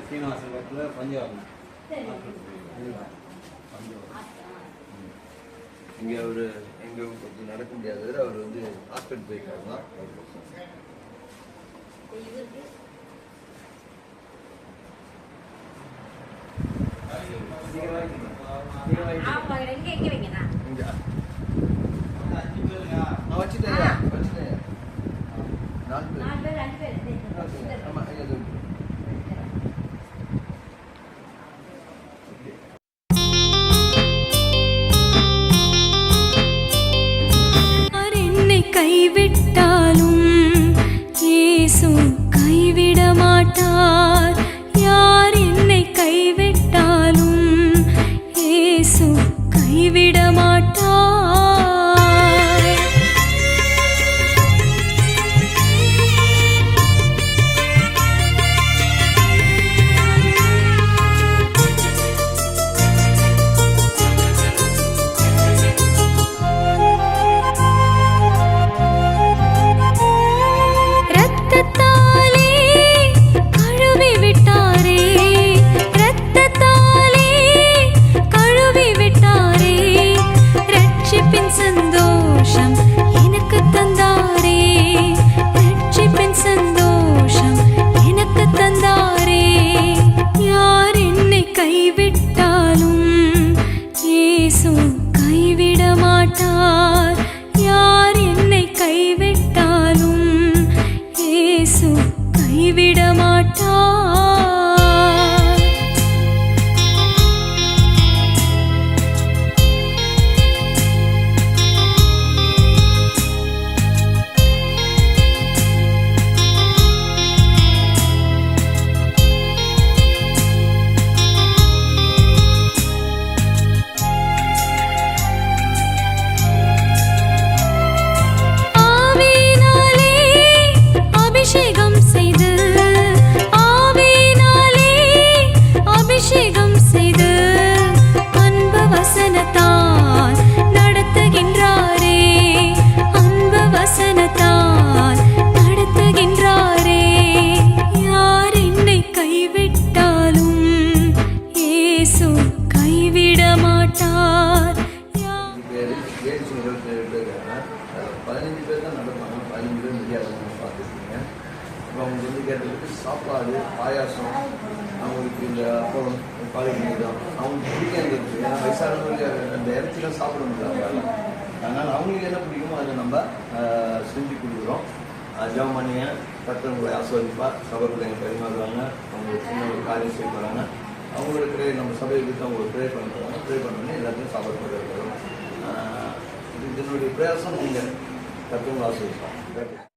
சீனிவாசன் பக்கத்தில் பஞ்சம் இங்கே அவர் எங்கே கொஞ்சம் நடக்க முடியாது. அவர் வந்து ஹாஸ்பிட்டல் போயிருக்காருங்களா? கைவிட்டாலும் இயேசு கைவிட மாட்டார். யார் என்னை கைவிட்டாலும் இயேசு கைவிட மாட்டார். யார் என்னை கைவிட்டாலும் இயேசு கைவிட மாட்டார். அவங்களுக்கு வந்து கேட்டதுக்கு சாப்பாடு பாயாசம் அவங்களுக்கு இந்த அப்பளம் பாலிமணி தான் அவங்களுக்கு பிடிக்க இருந்தது. ஏன்னா வயசானவங்களுக்கு அந்த இறைச்சிலாம் சாப்பிட முடியாது. அதனால் அவங்களுக்கு என்ன பிடிக்குமோ அதை நம்ம செஞ்சு கொடுக்குறோம். ஜெபமணியை கர்த்தர் ஆஸ்வதிப்பார். சபைக்குள்ள எங்கள் பரிமாறுவாங்க. அவங்க சின்ன ஒரு காரியம் செய்ய போகிறாங்க. அவங்களுக்கு நம்ம சபையை விட்டு அவங்களுக்கு ப்ரே பண்ண போகிறாங்க. ப்ரே பண்ணோன்னே எல்லாத்தையும் சாப்பிட போகிறோம். இதனுடைய பிரயாசம் நீங்கள் கர்த்தர் ஆஸ்வதிப்பாங்க.